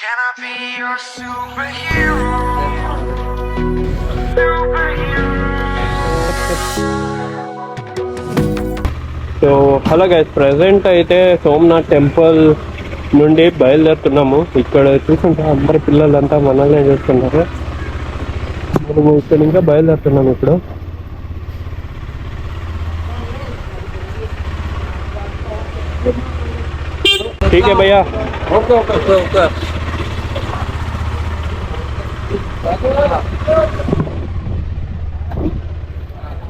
Can I be your superhero? So hello guys, present అయితే Somnath temple నుండి బయలుదేరుతున్నాము. ఇక్కడ చూస్తుంటే అందరి పిల్లలంతా మనల్ని చూస్తున్నారు. మనము ఇక్కడ ఇంకా బయలుదేరుతున్నాము ఇప్పుడు. ठीक है भैया, ओके ओके ओके ओके।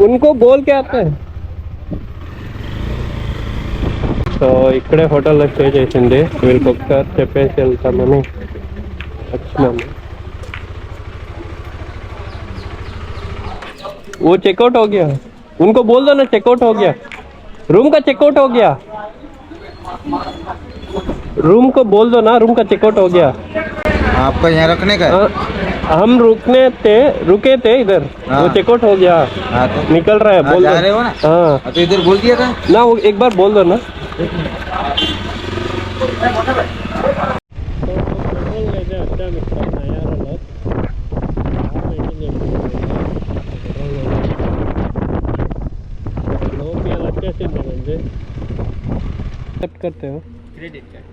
उनको बोल के आते हैं. సో ఇక్కడే హోటల్లో స్టే చేసింది. వీళ్ళకి ఒకసారి చెప్పేసి వెళ్తామని వచ్చినాము. वो चेकआउट हो गया, उनको बोल दो ना चेकआउट हो गया. रूम का चेकआउट हो गया, रूम को बोल दो ना रूम का चेकआउट हो गया. आपका यहाँ रखने का है? हम रुके थे इधर. हाँ. वो चेकआउट हो गया. हाँ तो निकल रहा है. बोल जा दो. रहे हो ना? हाँ तो इधर बोल दिया था ना, वो एक बार बोल दो ना. करते हो credit card.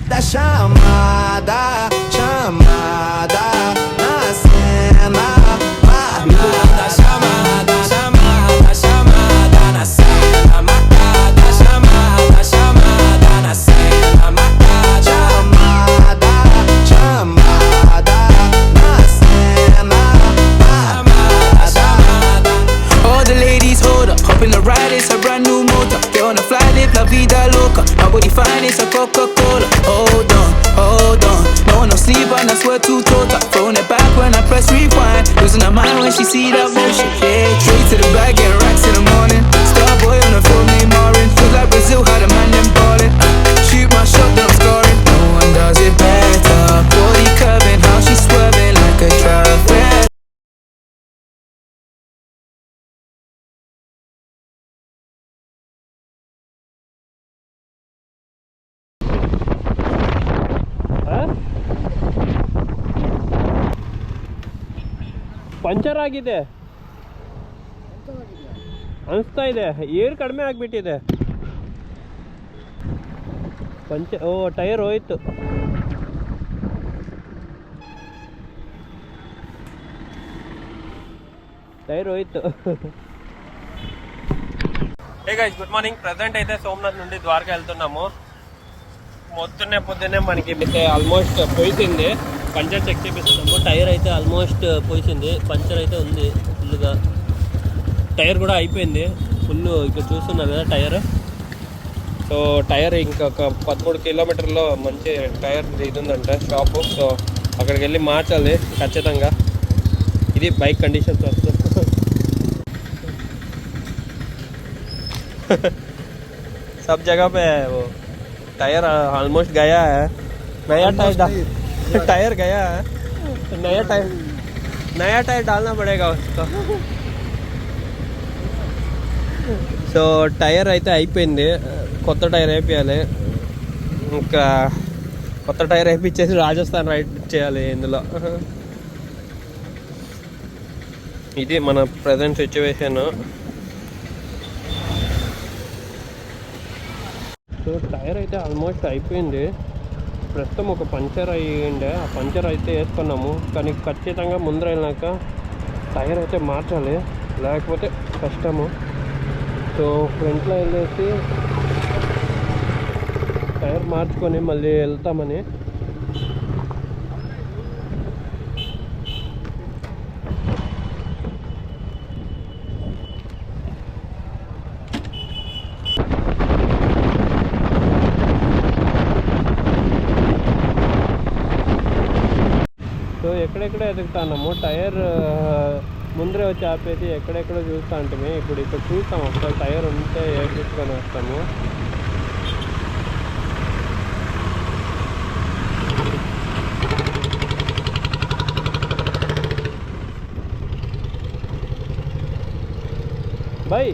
Da chamada, chamada na cena. Marcada, chamada, chamada, chamada na cena. Marcada, chamada, chamada na cena. Marcada, chamada, chamada na cena. Chamada, chamada. All the ladies hold up, hop in the ride, it's a brand new motor. Get on the fly, live la vida loca. My body fine, it's a Coca-Cola. Hold on, no one no sleep and I swear to total. Throwing it back when I press rewind. Losing her mind when she see that motion. Yeah, straight to the bag, getting racks in the morning. Starboy on the film named Marin. Feel like Brazil had a man them ballin'. Shoot my shot, then I'm scoring. No one does it better. Body curving, how she swerving like a traffic. Puncture ಆಗಿದೆ ಅನಿಸ್ತಾ ಇದೆ. Air ಕಡಿಮೆ ಆಗಿಬಿಟ್ಟಿದೆ. Tyre ಹೋಯ್ತು. Hey guys, good morning. Present అయితే సోమనాథ్ నుండి ద్వారకా వెళ్తున్నాము. పొద్దున్నే మనకి ఆల్మోస్ట్ పోయింది. పంచర్ చెక్ చేపిస్తున్నాము. టైర్ అయితే ఆల్మోస్ట్ పోయింది. పంచర్ అయితే ఉంది ఫుల్గా. టైర్ కూడా అయిపోయింది ఫుల్. ఇక్కడ చూస్తున్నారు కదా టైర్. సో టైర్ ఇంకొక 13 కిలోమీటర్లో మంచి టైర్ ఇది ఉందంట షాపు. సో అక్కడికి వెళ్ళి మార్చాలి ఖచ్చితంగా. ఇది బైక్ కండిషన్ వస్తుంది. सब जगह पे है वो टायर ऑलमोस्ट गया है. नया टायर गया है. नया टायर डालना पड़ेगा उसको. సో టైర్ అయితే అయిపోయింది. కొత్త టైర్ వేయించాలి. ఇంకా కొత్త టైర్ వేయించేసి రాజస్థాన్ రైడ్ చేయాలి ఇందులో. ఇది మన ప్రజెంట్ సిచ్యువేషన్. సో టైర్ అయితే ఆల్మోస్ట్ అయిపోయింది. ప్రస్తుతం ఒక పంచర్ అయ్యిండే. ఆ పంచర్ అయితే వేసుకున్నాము. కానీ ఖచ్చితంగా ముందర వెళ్ళాక టైర్ అయితే మార్చాలి, లేకపోతే కష్టము. సో ఫ్రంట్లో వెళ్ళేసి టైర్ మార్చుకొని మళ్ళీ వెళ్తామని. సో ఎక్కడెక్కడ ఎదుగుతున్నాము. టైర్ ముందరే వచ్చి ఆపేసి ఎక్కడెక్కడో చూస్తా అంటే ఇప్పుడు ఇక్కడ చూస్తాం ఒకసారి టైర్ ఉంటే వేసుకొని వస్తాము. भाई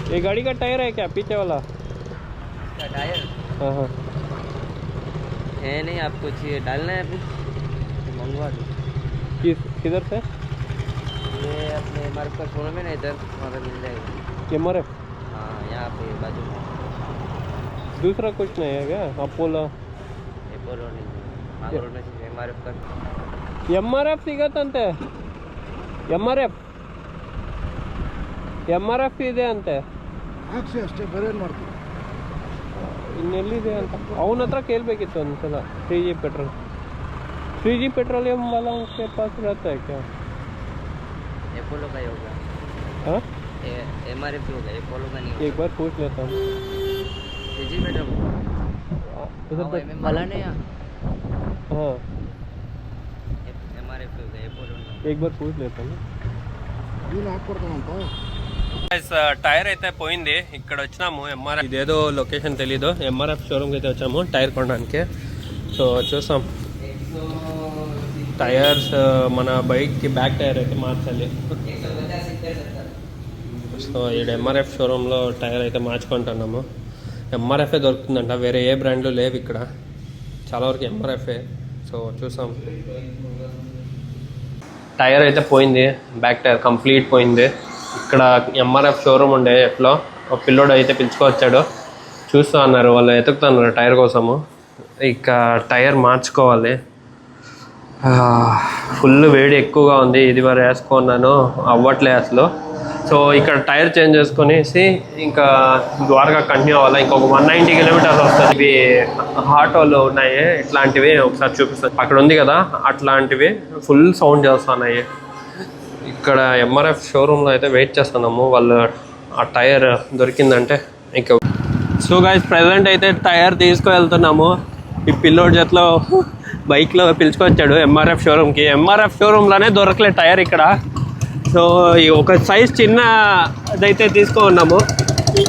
ये गाड़ी का टायर है क्या पीछे वाला? क्या टायर? हाँ हाँ है नहीं, आपको चाहिए डालना है अभी मंगवा दो। किधर से? ये अपने हमारे पास शोरूम है ना इधर, वहाँ पे मिल जाएगा। MRF? हाँ यहाँ पे बाजू में। दूसरा कुछ नहीं है क्या? अपोलो? अपोलो नहीं, मांगरो नहीं, MRF का। MRF ಸಿಗತ್ತಂತೆ. MRF ಇದೆ ಅಂತೆ. ಹಾಕ್ಸಿ ಅಷ್ಟೇ, ಬರೇನು ಮಾಡ್ತೀವಿ. ಇನ್ನೆಲ್ಲಿದೆ ಅಂತ ಅವನ ಹತ್ರ ಕೇಳಬೇಕಿತ್ತು ಒಂದ್ಸಲ. 3G पेट्रोल 3G पेट्रोलियम वाला उसके पास रहता है क्या? अपोलो का ही होगा। हाँ MRF ही होगा, अपोलो का नहीं होगा। एक बार पूछ लेता हूँ. 3G पेट्रोल वाला नहीं। हाँ MRF ही होगा, अपोलो नहीं। एक बार पूछ लेता हूँ. వీళ్ళు ఆకుపడతామంట. టైర్ అయితే పోయింది. ఇక్కడ వచ్చినాము MRF, ఇదేదో లొకేషన్ తెలీదు. MRF షోరూమ్కి అయితే వచ్చాము టైర్ కొనడానికి. సో చూసాం టైర్స్ మన బైక్కి బ్యాక్ టైర్ అయితే మార్చాలి. సో ఇక్కడ MRF షోరూంలో టైర్ అయితే మార్చుకుంటున్నాము. MRFే దొరుకుతుందంట, వేరే ఏ బ్రాండ్లు లేవు ఇక్కడ, చాలా వరకు MRFే. సో చూసాం టైర్ అయితే పోయింది, బ్యాక్ టైర్ కంప్లీట్ పోయింది. ఇక్కడ MRF షోరూమ్ ఉండే ఎట్లో ఒక పిల్లోడు అయితే పిలుచుకొచ్చాడు, చూస్తూ అన్నారు, వాళ్ళు ఎతుకుతున్నారు టైర్ కోసము. ఇక టైర్ మార్చుకోవాలి. ఫుల్ వేడి ఎక్కువగా ఉంది, ఇది వరకు వేసుకున్నాను అవ్వట్లే అసలు. సో ఇక్కడ టైర్ చేంజ్ చేసుకునేసి ఇంకా ద్వారకా కంటిన్యూ అవ్వాలి. ఇంకొక 190 కిలోమీటర్స్ వస్తుంది. ఇవి ఆటోలు ఉన్నాయి ఇట్లాంటివి, ఒకసారి చూపిస్తాను. అక్కడ ఉంది కదా అట్లాంటివి ఫుల్ సౌండ్ చేస్తున్నాయి. ఇక్కడ MRF షోరూంలో అయితే వెయిట్ చేస్తున్నాము, వాళ్ళు ఆ టైర్ దొరికిందంటే ఇంకా. సో గైస్ ప్రజెంట్ అయితే టైర్ తీసుకువెళ్తున్నాము. ఈ పిల్లోడి చేతిలో బైక్లో పిలుచుకొచ్చాడు MRF షోరూమ్కి. MRF షోరూంలోనే దొరకలే టైర్ ఇక్కడ. సో ఈ ఒక సైజ్ చిన్నదైతే తీసుకున్నాము,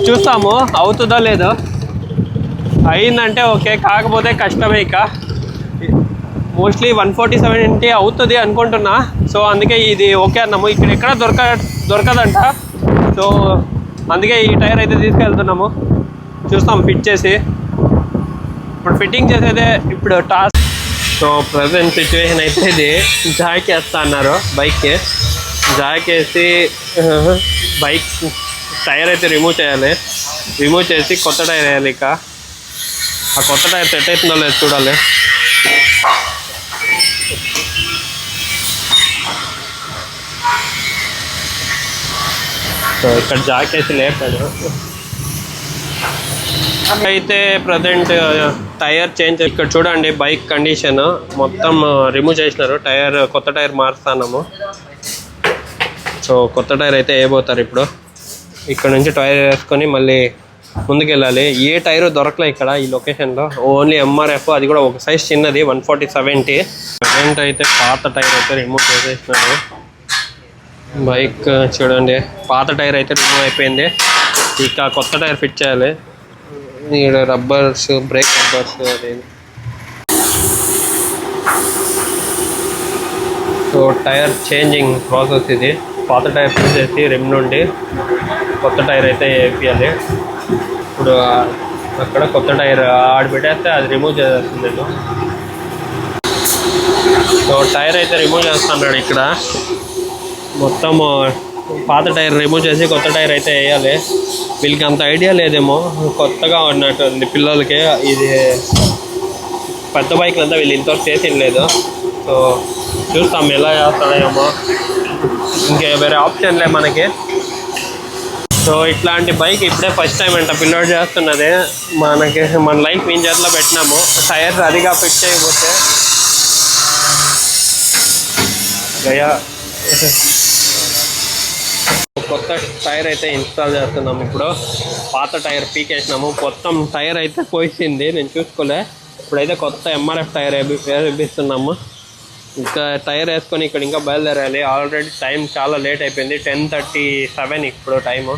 చూస్తాము అవుతుందో లేదో. అయిందంటే ఓకే, కాకపోతే కష్టమే. ఇక మోస్ట్లీ 147 అవుతుంది అనుకుంటున్నా. సో అందుకే ఇది ఓకే అన్నాము. ఇక్కడ ఎక్కడ దొరకదంట. సో అందుకే ఈ టైర్ అయితే తీసుకెళ్తున్నాము. చూస్తాం ఫిట్ చేసి. ఇప్పుడు ఫిట్టింగ్ చేసేదే ఇప్పుడు టాస్క్. సో ప్రజెంట్ సిచ్యువేషన్ అయితే ఇది జాక్ వేస్తా అన్నారు బైక్కి. జాక్ వేసి బైక్ టైర్ అయితే రిమూవ్ చేయాలి. రిమూవ్ చేసి కొత్త టైర్ వేయాలి. ఇక ఆ కొత్త టైర్ సెట్ అవుతుందో లేదు చూడాలి. సో ఇక్కడ జాక్ వేసి లేపాడు. అయితే ప్రజెంట్ టైర్ చేంజ్. ఇక్కడ చూడండి బైక్ కండిషన్ మొత్తం రిమూవ్ చేసినారు. టైర్ కొత్త టైర్ మారుస్తున్నాము. సో కొత్త టైర్ అయితే వేయబోతారు ఇప్పుడు. ఇక్కడ నుంచి టైర్ వేసుకొని మళ్ళీ ముందుకెళ్ళాలి. ఏ టైర్ దొరకలే ఇక్కడ ఈ లొకేషన్లో, ఓన్లీ MRF, అది కూడా ఒక సైజ్ చిన్నది 140/70. ప్రజెంట్ అయితే పాత టైర్ అయితే రిమూవ్ చేసేసినారు. బైక్ చూడండి పాత టైర్ అయితే రిమూవ్ అయిపోయింది. ఇక కొత్త టైర్ ఫిట్ చేయాలి. ఇక్కడ రబ్బర్స్, బ్రేక్ రబ్బర్స్, అది. సో టైర్ చేంజింగ్ ప్రాసెస్ ఇది. పాత టైర్ ఫిట్ చేసి రిమ్ నుండి కొత్త టైర్ అయితే వేయాలి. ఇప్పుడు అక్కడ కొత్త టైర్ ఆడిపెట్టేస్తే అది రిమూవ్ చేసేస్తుంది. సో టైర్ అయితే రిమూవ్ చేస్తున్నాడు ఇక్కడ. మొత్తం పాత టైర్ రిమూవ్ చేసి కొత్త టైర్ అయితే వేయాలి. వీళ్ళకి అంత ఐడియా లేదేమో, కొత్తగా ఉన్నట్టుంది పిల్లలకి. ఇది పెద్ద బైక్లు అంతా వీళ్ళు ఇంతవరకు చేసింది లేదు. సో చూస్తాం ఎలా చేస్తాడేమో, ఇంకే వేరే ఆప్షన్ లే మనకి. సో ఇట్లాంటి బైక్ ఇప్పుడే ఫస్ట్ టైం అంట పిల్లోడ్ చేస్తున్నది. మనకి మన లైఫ్ మీ చేతిలో పెట్టినాము. టైర్ అదిగా ఫిట్ చేయకపోతే గయా. కొత్త టైర్ అయితే ఇన్స్టాల్ చేస్తున్నాము. ఇప్పుడు పాత టైర్ పీకేసినాము. మొత్తం టైర్ అయితే పోయింది, నేను చూసుకోలే. ఇప్పుడైతే కొత్త ఎంఆర్ఎఫ్ టైర్ వేపిస్తున్నాము. ఇంకా టైర్ వేసుకొని ఇక్కడ ఇంకా బయలుదేరాలి. ఆల్రెడీ టైం చాలా లేట్ అయిపోయింది, 10:37 ఇప్పుడు టైము.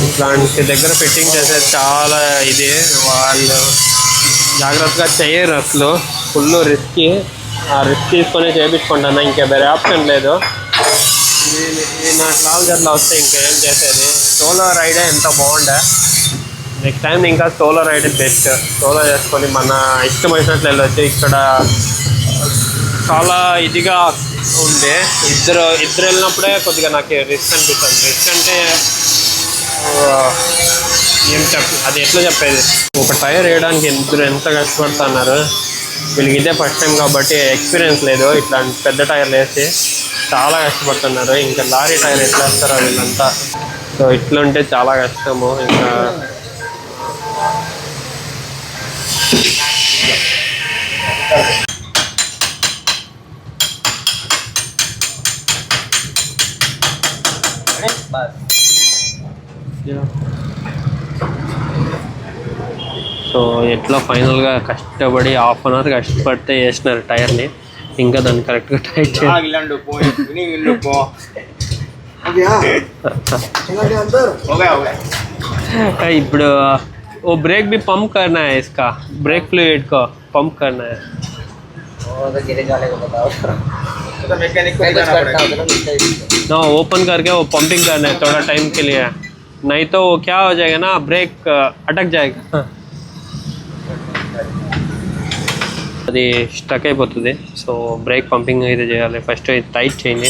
ఇట్లాంటి దగ్గర ఫిట్టింగ్ చేసేది చాలా ఇది, వాళ్ళు జాగ్రత్తగా చేయరు అసలు, ఫుల్ రిస్క్. ఆ రిస్క్ తీసుకొని చేయించుకుంటాను, ఇంకా వేరే ఆప్షన్ లేదు. నా ట్రావెల్ వస్తే ఇంకేం చేసేది. సోలో రైడే ఎంత బాగుండే. నెక్స్ట్ టైం ఇంకా సోలో రైడ్ బెస్ట్. సోలో చేసుకొని మన ఇష్టం వచ్చినట్లు వెళ్ళొచ్చు. ఇక్కడ చాలా ఇదిగా ఉంది, ఇద్దరు వెళ్ళినప్పుడే కొద్దిగా నాకు రిస్క్ అనిపిస్తుంది. రిస్క్ అంటే అది ఎట్లా చెప్పేది, ఒక టైర్ వేయడానికి ఇద్దరు ఎంత కష్టపడుతున్నారు. వీళ్ళకి ఇదే ఫస్ట్ టైం కాబట్టి ఎక్స్పీరియన్స్ లేదు. ఇట్లాంటి పెద్ద టైర్లు వేసి చాలా కష్టపడుతున్నారు. ఇంకా లారీ టైర్ ఎట్లా వేస్తారో వీళ్ళంతా. సో ఇట్లుంటే చాలా కష్టము. ఇంకా సో ఎట్లా ఫైనల్గా కష్టపడి హాఫ్ అన్ అవర్ కష్టపడితే వేసినారు టైర్ని. ఇంకా దాన్ని కరెక్ట్గా టైట్ చేయాలి. ఇప్పుడు वो ब्रेक भी पंप करना है, इसका ब्रेक फ्लूइड को पंप करना है. ना ओपन करके वो पंपिंग करना है थोड़ा टाइम के लिए, नहीं तो वो क्या हो जाएगा ना, ब्रेक अटक जाएगा. అది స్టక్ అయిపోతుంది. సో బ్రేక్ పంపింగ్ అయితే చేయాలి. ఫస్ట్ ఇది టైట్ చేయండి,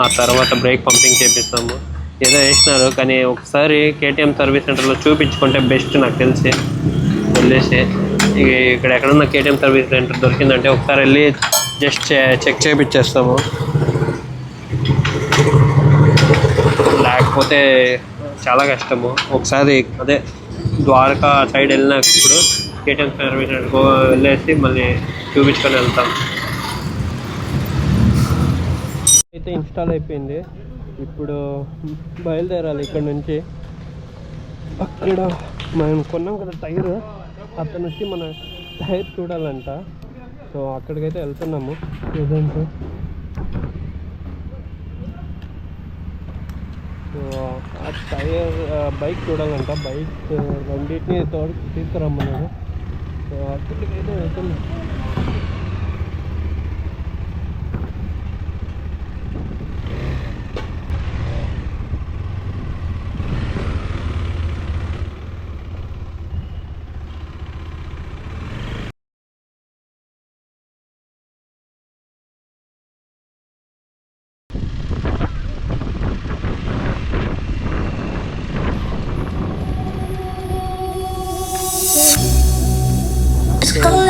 ఆ తర్వాత బ్రేక్ పంపింగ్ చేపిస్తాము. ఏదో వేసినారు కానీ ఒకసారి కేటీఎం సర్వీస్ సెంటర్లో చూపించుకుంటే బెస్ట్ నాకు తెలిసి. వెళ్ళేసి ఇక్కడ ఎక్కడన్నా కేటీఎం సర్వీస్ సెంటర్ దొరికిందంటే ఒకసారి వెళ్ళి జస్ట్ చెక్ చేయించేస్తాము. లేకపోతే చాలా కష్టము. ఒకసారి అదే ద్వారకా సైడ్ వెళ్ళినప్పుడు కేటీఎం సర్వీస్ సెంటర్కి వెళ్ళేసి మళ్ళీ చూపించుకొని వెళ్తాం. అయితే ఇన్స్టాల్ అయిపోయింది. ఇప్పుడు బయలుదేరాలి ఇక్కడ నుంచి. అక్కడ మనం కొన్నాం కదా టైర్, అతను వచ్చి మన టైర్ చూడాలంట. సో అక్కడికైతే వెళ్తున్నాము. ప్రజెంట్ సో ఆ టైర్ బైక్ చూడాలంట. బైక్ రెండింటిని తీసుకురమ్మన్నాడు. సో అక్కడికైతే వెళ్తున్నాం.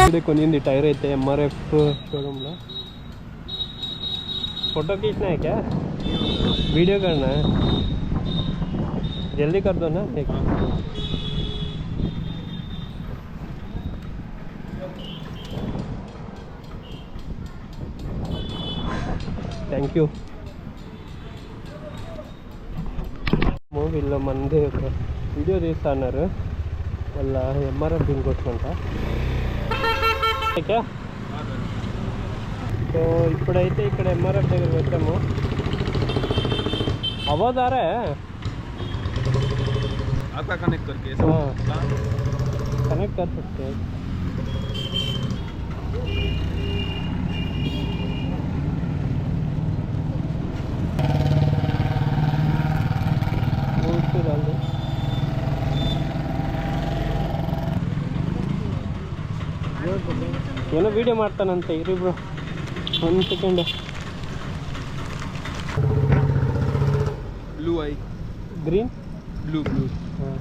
इकडे कोनी टायर है MRF शोरूम ला. फोटो खींचना है क्या, वीडियो करना है, जल्दी कर दो ना. एक थैंक यू. వీళ్ళు మంది ఒక వీడియో తీస్తున్నారు వాళ్ళ MRF దీనికోసమంట. तो इప్పుడైతే ఇక్కడ MRF దగ్గరికి వచ్చాము. आवाज आ रहा है आपका, कनेक्ट करके कनेक्ट कर सकते हैं. ಏನೋ ವಿಡಿಯೋ ಮಾಡ್ತಾನಂತೆ, ಇರಿ ಬ್ರೋ ಒಂದು second. Blue I green blue ಹಾಂ